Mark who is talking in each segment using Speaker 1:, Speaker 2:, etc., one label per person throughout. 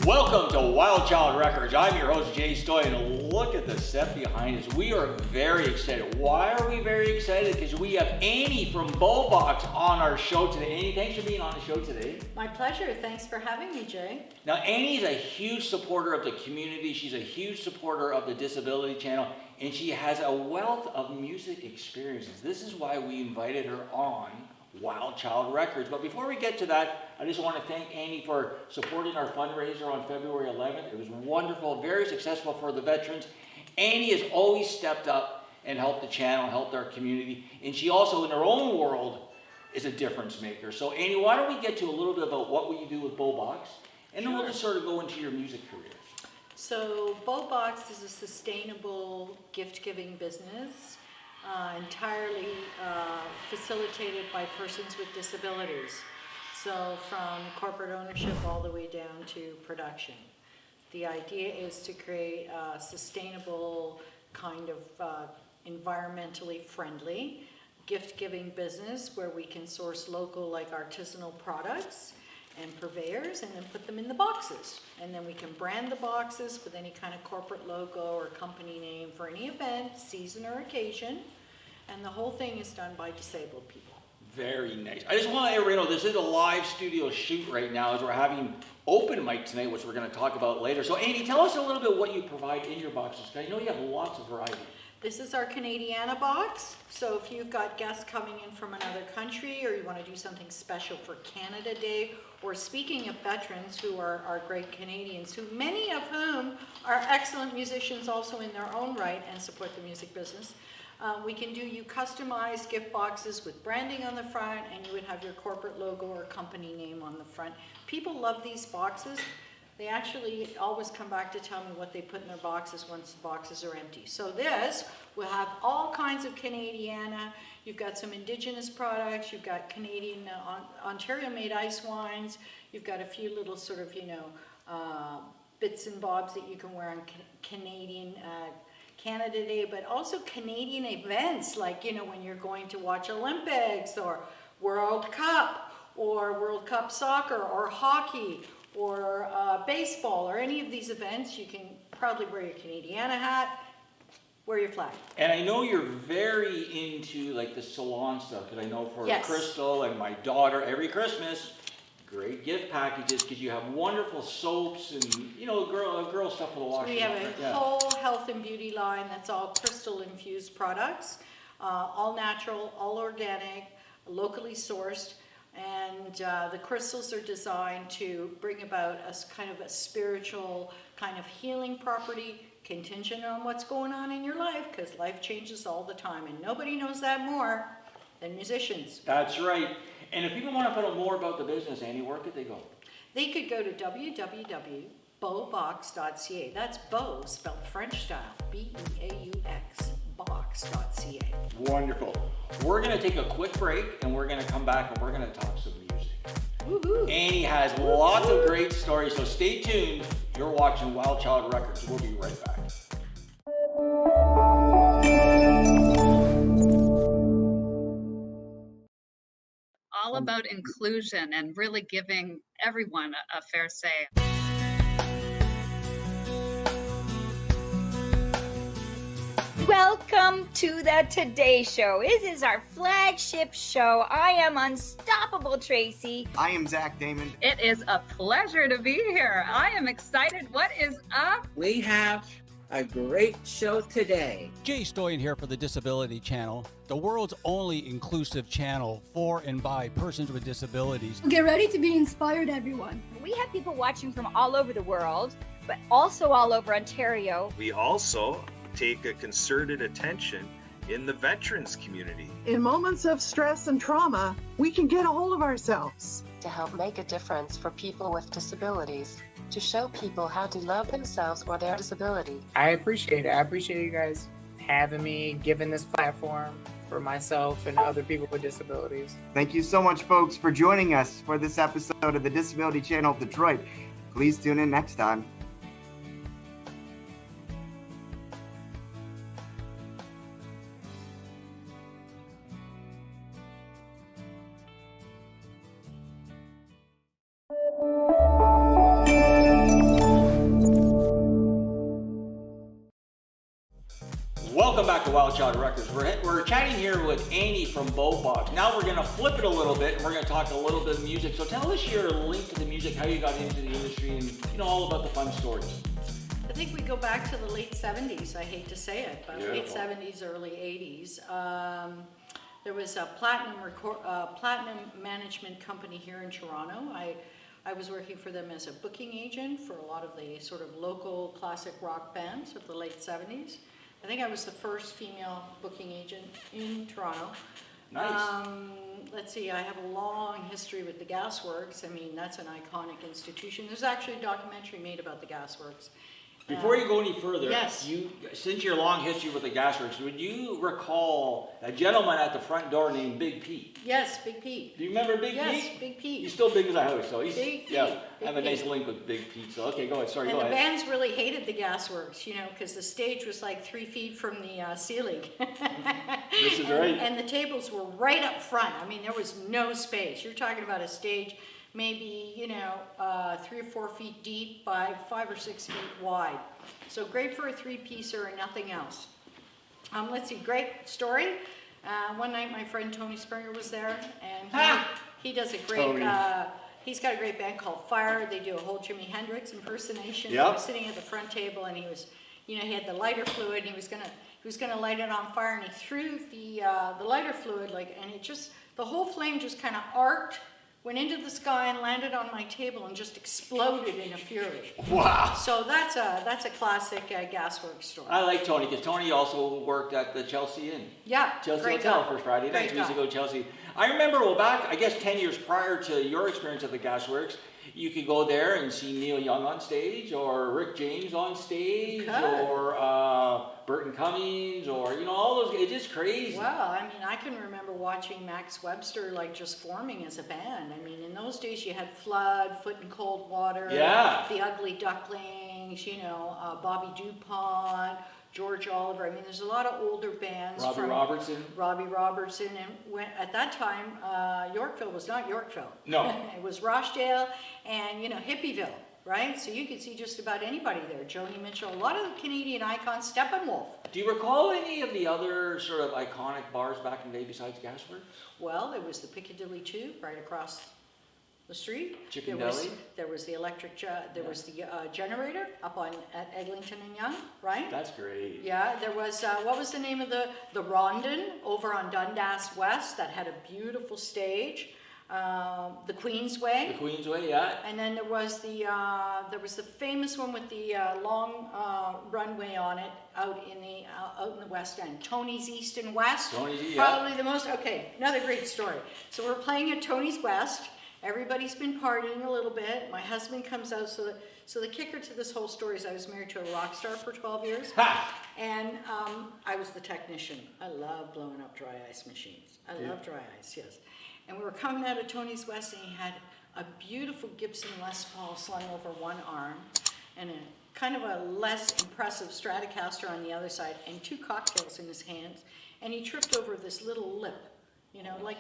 Speaker 1: Welcome to Wild Child Records. I'm your host, Jay Stoyan. Look at the set behind us. We are very excited. Why are we very excited? Because we have Annie from Bobox on our show today. Annie, thanks for being on the show today.
Speaker 2: My pleasure. Thanks for having me, Jay.
Speaker 1: Now, Annie is a huge supporter of the community. She's a huge supporter of the Disability Channel, and she has a wealth of music experiences. This is why we invited her on Wild Child Records. But before we get to that, I just want to thank Annie for supporting our fundraiser on February 11th. It was wonderful, very successful for the veterans. Annie has always stepped up and helped the channel, helped our community, and she also, in her own world, is a difference maker. So Annie, why don't we get to a little bit about what you do with Bobox, and then we'll just sort of go into your music career.
Speaker 2: So Bobox is a sustainable gift-giving business, entirely facilitated by persons with disabilities. So from corporate ownership all the way down to production. The idea is to create a sustainable kind of environmentally friendly gift-giving business where we can source local, like artisanal products and purveyors, and then put them in the boxes. And then we can brand the boxes with any kind of corporate logo or company name for any event, season, or occasion. And the whole thing is done by disabled people.
Speaker 1: Very nice. I just want to let everybody know this is a live studio shoot right now as we're having open mic tonight, which we're going to talk about later. So Annie, tell us a little bit what you provide in your boxes. I know you have lots of variety.
Speaker 2: This is our Canadiana box. So if you've got guests coming in from another country, or you want to do something special for Canada Day, or speaking of veterans who are great Canadians, who many of whom are excellent musicians also in their own right and support the music business, we can do you customized gift boxes with branding on the front, and you would have your corporate logo or company name on the front. People love these boxes. They actually always come back to tell me what they put in their boxes once the boxes are empty. So this will have all kinds of Canadiana. You've got some Indigenous products. You've got Canadian, Ontario-made ice wines. You've got a few little sort of, bits and bobs that you can wear on Canadian Canada Day, but also Canadian events, like, when you're going to watch Olympics or World Cup or World Cup soccer or hockey or baseball or any of these events. You can proudly wear your Canadiana hat, wear your flag.
Speaker 1: And I know you're very into like the salon stuff, because I know for Crystal and my daughter, every Christmas, great gift packages, because you have wonderful soaps and girl stuff for the washing.
Speaker 2: So we have a whole health and beauty line that's all crystal infused products, all natural, all organic, locally sourced. And the crystals are designed to bring about a kind of a spiritual kind of healing property, contingent on what's going on in your life, because life changes all the time, and nobody knows that more than musicians.
Speaker 1: That's right. And if people want to find out more about the business, Annie, where could they go?
Speaker 2: They could go to www.bobox.ca. That's Beau, spelled French style, B-E-A-U-X, box.ca.
Speaker 1: Wonderful. We're going to take a quick break, and we're going to come back, and we're going to talk some music.
Speaker 2: Woo-hoo.
Speaker 1: Annie has lots of great stories, so stay tuned. You're watching Wild Child Records. We'll be right back.
Speaker 3: All about inclusion and really giving everyone a fair say.
Speaker 4: Welcome to the Today Show. This is our flagship show. I am Unstoppable Tracy.
Speaker 5: I am Zach Damon.
Speaker 3: It is a pleasure to be here. I am excited. What is up?
Speaker 6: We have a great show today.
Speaker 7: Jay Stoyan here for the Disability Channel, the world's only inclusive channel for and by persons with disabilities.
Speaker 8: Get ready to be inspired, everyone.
Speaker 4: We have people watching from all over the world, but also all over Ontario.
Speaker 9: We also take a concerted attention in the veterans community.
Speaker 10: In moments of stress and trauma, we can get a hold of ourselves.
Speaker 11: To help make a difference for people with disabilities, to show people how to love themselves or their disability.
Speaker 12: I appreciate it. I appreciate you guys having me, giving this platform for myself and other people with disabilities.
Speaker 5: Thank you so much, folks, for joining us for this episode of the Disability Channel Detroit. Please tune in next time.
Speaker 1: Child Records. We're chatting here with Annie from Beaubox. Now we're going to flip it a little bit, and we're going to talk a little bit of music. So tell us your link to the music, how you got into the industry, and all about the fun stories.
Speaker 2: I think we go back to the late 70s. I hate to say it, but
Speaker 1: Beautiful.
Speaker 2: late 70s, early 80s. There was a platinum management company here in Toronto. I was working for them as a booking agent for a lot of the sort of local classic rock bands of the late 70s. I think I was the first female booking agent in Toronto.
Speaker 1: Nice.
Speaker 2: Let's see, I have a long history with the Gasworks. I mean, that's an iconic institution. There's actually a documentary made about the Gasworks.
Speaker 1: Before you go any further,
Speaker 2: yes.
Speaker 1: Since your long history with the Gasworks, would you recall a gentleman at the front door named Big Pete?
Speaker 2: Yes, Big Pete.
Speaker 1: Do you remember Big Pete?
Speaker 2: Yes, Big Pete.
Speaker 1: He's still big as a house, so he's,
Speaker 2: Big
Speaker 1: yeah,
Speaker 2: Pete.
Speaker 1: I have a nice link with Big Pete, so okay, go ahead, sorry,
Speaker 2: And
Speaker 1: go
Speaker 2: the
Speaker 1: ahead.
Speaker 2: bands really hated the Gasworks, because the stage was like 3 feet from the ceiling.
Speaker 1: This is right.
Speaker 2: And the tables were right up front. I mean, there was no space. You're talking about a stage maybe, 3 or 4 feet deep by 5 or 6 feet wide. So great for a three-piecer and nothing else. Let's see, great story. One night my friend Tony Springer was there, and he does a great, he's got a great band called Fire. They do a whole Jimi Hendrix impersonation.
Speaker 1: Yep.
Speaker 2: He was sitting at the front table, and he was, he had the lighter fluid, and he was gonna light it on fire, and he threw the lighter fluid, and it just, the whole flame just kind of arced, went into the sky and landed on my table and just exploded in a fury.
Speaker 1: Wow.
Speaker 2: So that's a classic Gasworks story.
Speaker 1: I like Tony, because Tony also worked at the Chelsea Inn.
Speaker 2: Yeah,
Speaker 1: Chelsea
Speaker 2: great
Speaker 1: Hotel
Speaker 2: guy.
Speaker 1: for Friday nights.
Speaker 2: Great
Speaker 1: We used to
Speaker 2: guy.
Speaker 1: go to Chelsea. I remember, well, back, I guess 10 years prior to your experience at the Gasworks, you could go there and see Neil Young on stage, or Rick James on stage, or Burton Cummings, or, all those, it's just crazy.
Speaker 2: Well, I mean, I can remember watching Max Webster, just forming as a band. I mean, in those days you had Flood, Foot in Cold Water,
Speaker 1: Yeah.
Speaker 2: the Ugly Ducklings, Bobby DuPont, George Oliver. I mean, there's a lot of older bands. Robbie Robertson. And at that time, Yorkville was not Yorkville.
Speaker 1: No.
Speaker 2: It was Rochdale and, Hippieville, right? So you could see just about anybody there. Joni Mitchell, a lot of the Canadian icons, Steppenwolf.
Speaker 1: Do you recall any of the other sort of iconic bars back in the day besides Gasworks?
Speaker 2: Well, there was the Piccadilly Tube right across the street.
Speaker 1: Chicken
Speaker 2: there
Speaker 1: Deli.
Speaker 2: There was the electric, was the generator up at Eglinton and Yonge, right?
Speaker 1: That's great.
Speaker 2: Yeah, there was, what was the name of the Rondon over on Dundas West that had a beautiful stage? The Queensway.
Speaker 1: The Queensway, yeah.
Speaker 2: And then there was the famous one with the long runway on it out in the West End. Tony's East and West.
Speaker 1: Tony's East, yeah.
Speaker 2: Probably the most, okay, another great story. So we're playing at Tony's West. Everybody's been partying a little bit. My husband comes out, so the kicker to this whole story is I was married to a rock star for 12 years.
Speaker 1: Ha!
Speaker 2: And I was the technician. I love blowing up dry ice machines. I love dry ice, yes. And we were coming out of Tony's West, and he had a beautiful Gibson Les Paul slung over one arm, and a kind of a less impressive Stratocaster on the other side, and 2 cocktails in his hands. And he tripped over this little lip,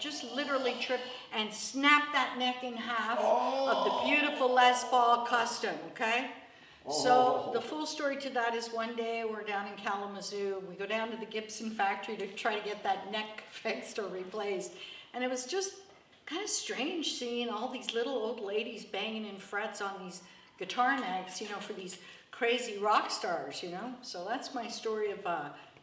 Speaker 2: just literally tripped and snapped that neck in half of the beautiful Les Paul Custom, okay? So the full story to that is one day we're down in Kalamazoo. We go down to the Gibson factory to try to get that neck fixed or replaced. And it was just kind of strange seeing all these little old ladies banging in frets on these guitar necks, for these crazy rock stars, So that's my story of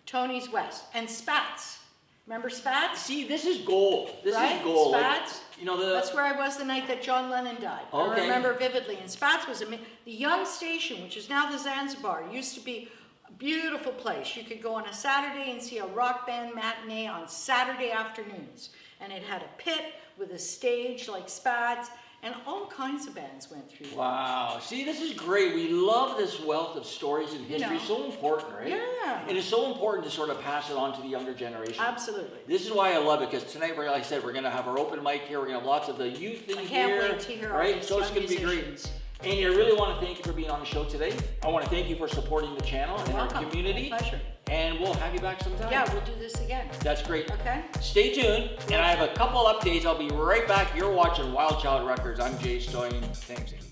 Speaker 2: Tony's West. And Spats. Remember Spats?
Speaker 1: See, this is gold. This
Speaker 2: right?
Speaker 1: is gold.
Speaker 2: Spats.
Speaker 1: That's
Speaker 2: where I was the night that John Lennon died.
Speaker 1: Okay.
Speaker 2: I remember vividly. And Spats was the Young Station, which is now the Zanzibar, used to be a beautiful place. You could go on a Saturday and see a rock band matinee on Saturday afternoons. And it had a pit with a stage like Spats, and all kinds of bands went through.
Speaker 1: Wow. See, this is great. We love this wealth of stories and history. It's so important, right?
Speaker 2: Yeah.
Speaker 1: And it's so important to sort of pass it on to the younger generation.
Speaker 2: Absolutely.
Speaker 1: This is why I love it, because tonight, like I said, we're going to have our open mic here. We're going to have lots of the youth in here.
Speaker 2: I can't wait to hear all
Speaker 1: right?
Speaker 2: these
Speaker 1: So it's
Speaker 2: young
Speaker 1: going to be great.
Speaker 2: musicians.
Speaker 1: Annie, I really want to thank you for being on the show today. I want to thank you for supporting the channel and our community.
Speaker 2: My pleasure.
Speaker 1: And we'll have you back sometime.
Speaker 2: Yeah, we'll do this again.
Speaker 1: That's great.
Speaker 2: Okay.
Speaker 1: Stay tuned, and I have a couple updates. I'll be right back. You're watching Wild Child Records. I'm Jay Stoyan. Thanks, Annie.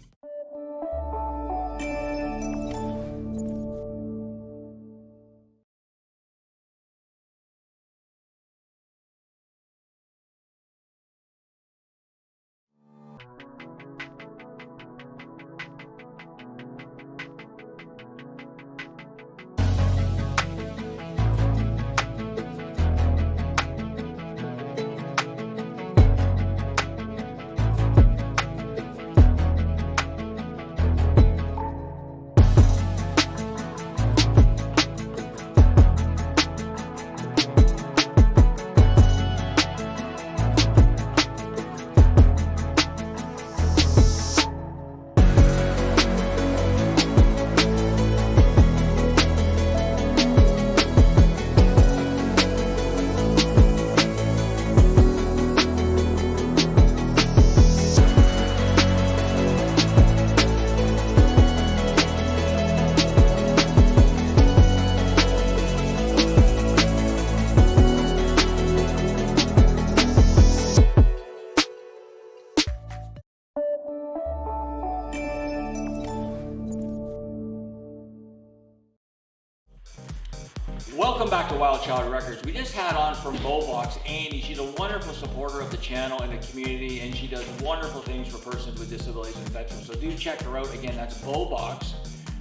Speaker 1: Welcome back to Wild Child Records. We just had on from Bobox Annie. She's a wonderful supporter of the channel and the community, and she does wonderful things for persons with disabilities and veterans. So do check her out. Again, that's Bobox.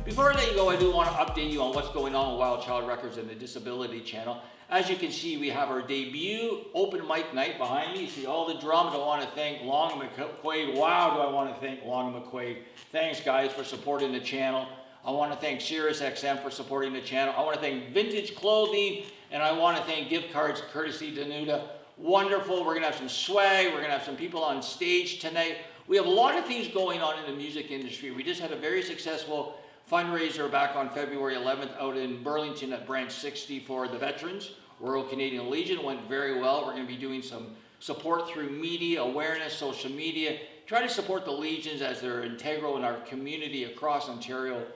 Speaker 1: Before I let you go, I do want to update you on what's going on with Wild Child Records and the Disability Channel. As you can see, we have our debut open mic night behind me. You see all the drums. I want to thank Long and McQuaid. Wow, do I want to thank Long and McQuaid. Thanks, guys, for supporting the channel. I want to thank SiriusXM for supporting the channel. I want to thank Vintage Clothing, and I want to thank gift cards courtesy Danuta. Wonderful. We're going to have some swag. We're going to have some people on stage tonight. We have a lot of things going on in the music industry. We just had a very successful fundraiser back on February 11th out in Burlington at Branch 60 for the veterans. Royal Canadian Legion went very well. We're going to be doing some support through media, awareness, social media. Try to support the Legions as they're integral in our community across Ontario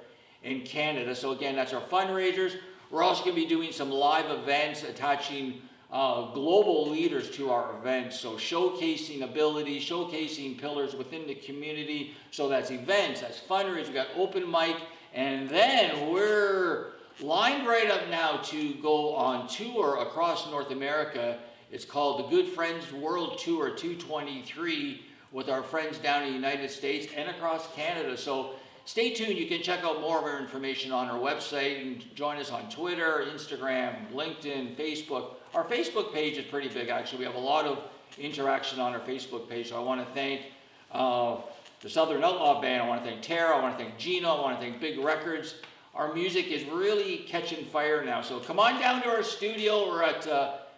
Speaker 1: and Canada. So again, that's our fundraisers. We're also going to be doing some live events attaching global leaders to our events. So showcasing abilities, showcasing pillars within the community. So that's events, that's fundraisers, we've got open mic, and then we're lined right up now to go on tour across North America. It's called the Good Friends World Tour 223 with our friends down in the United States and across Canada. So stay tuned. You can check out more of our information on our website. You can join us on Twitter, Instagram, LinkedIn, Facebook. Our Facebook page is pretty big, actually. We have a lot of interaction on our Facebook page. So I want to thank the Southern Outlaw Band. I want to thank Tara. I want to thank Gino. I want to thank Big Records. Our music is really catching fire now. So come on down to our studio. We're at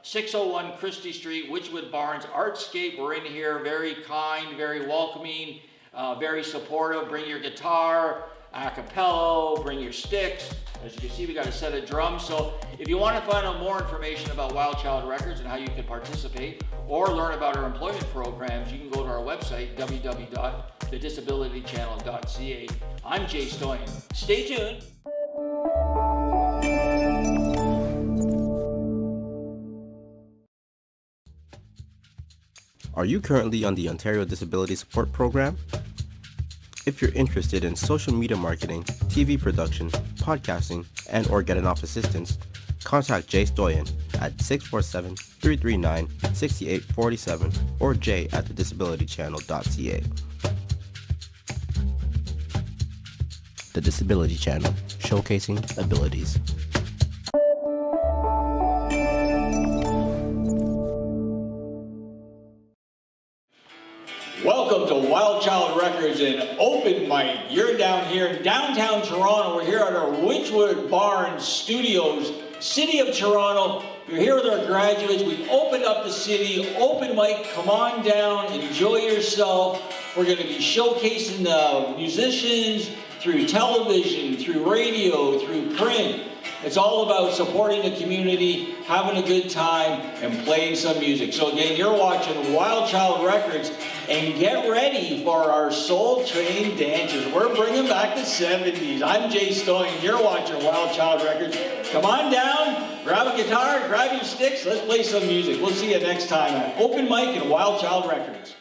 Speaker 1: 601 Christie Street, Witchwood Barns, Artscape. We're in here, very kind, very welcoming, very supportive. Bring your guitar, a cappella, bring your sticks. As you can see, we got a set of drums. So if you want to find out more information about Wild Child Records and how you can participate or learn about our employment programs, you can go to our website, www.thedisabilitychannel.ca. I'm Jay Stoyan. Stay tuned.
Speaker 13: Are you currently on the Ontario Disability Support Program? If you're interested in social media marketing, TV production, podcasting, and or getting off assistance, contact Jay Stoyan at 647-339-6847 or jay@thedisabilitychannel.ca. The Disability Channel, showcasing abilities.
Speaker 1: Welcome to Wild Child Records and Open Mic. You're down here in downtown Toronto. We're here at our Witchwood Barns Studios, City of Toronto. You're here with our graduates. We've opened up the city. Open mic, come on down, enjoy yourself. We're going to be showcasing the musicians through television, through radio, through print. It's all about supporting the community, having a good time, and playing some music. So again, you're watching Wild Child Records, and get ready for our Soul Train dancers. We're bringing back the 70's. I'm Jay Stoyan. You're watching Wild Child Records. Come on down, grab a guitar, grab your sticks, let's play some music. We'll see you next time at Open Mic and Wild Child Records.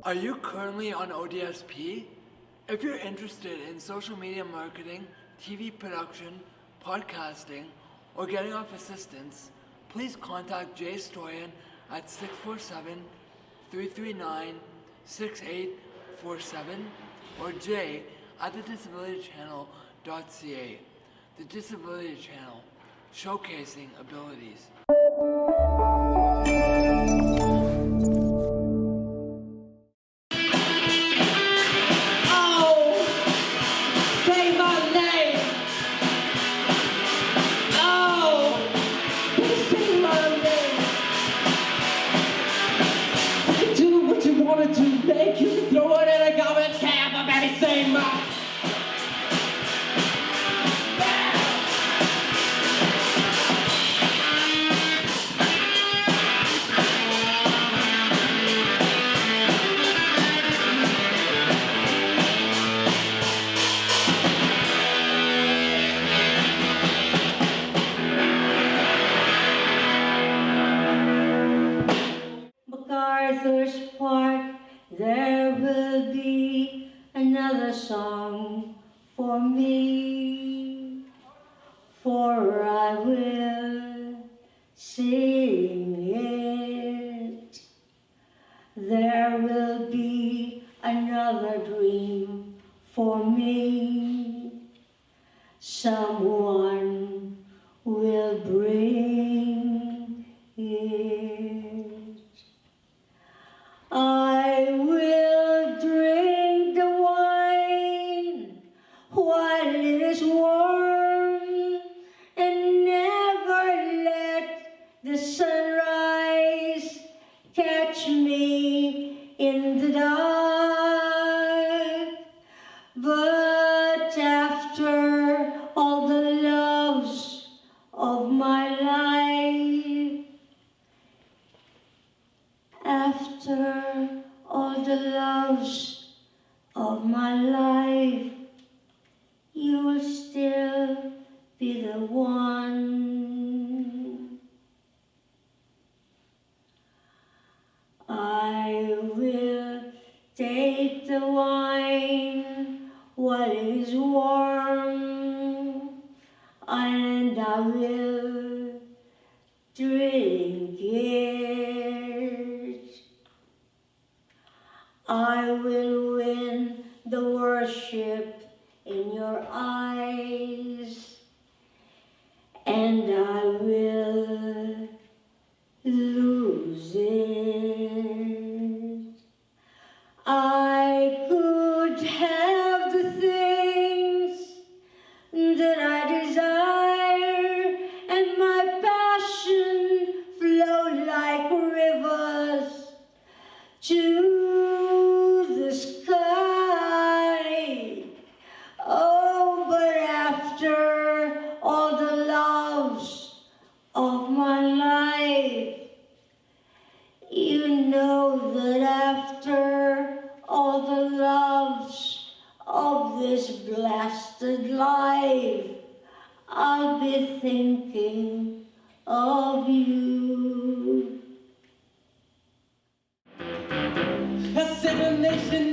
Speaker 14: Are you currently on ODSP? If you're interested in social media marketing, TV production, podcasting, or getting off assistance, please contact Jay Stoyan at 647-339-6847 847 or j@thedisabilitychannel.ca. The Disability Channel, showcasing abilities.
Speaker 15: Make you throw it in a garbage can, but baby, say my.
Speaker 16: MacArthur's Park, there will be another song for me, for I will sing it. There will be another dream for me. Someone will bring it. I will drink the wine while it is warm and never let the sunrise catch me in the dark. But after all the loves of my life, after all the loves of my life, you will still be the one. I will take the wine while it is warm, and I will drink it. I will win the worship in your eyes, and I will lose it. I could have the things that I desire, and my passion flow like rivers to the sky. Oh, but after all the loves of my life, you know that after all the loves of this blasted life, I'll be thinking of you.
Speaker 15: A civilization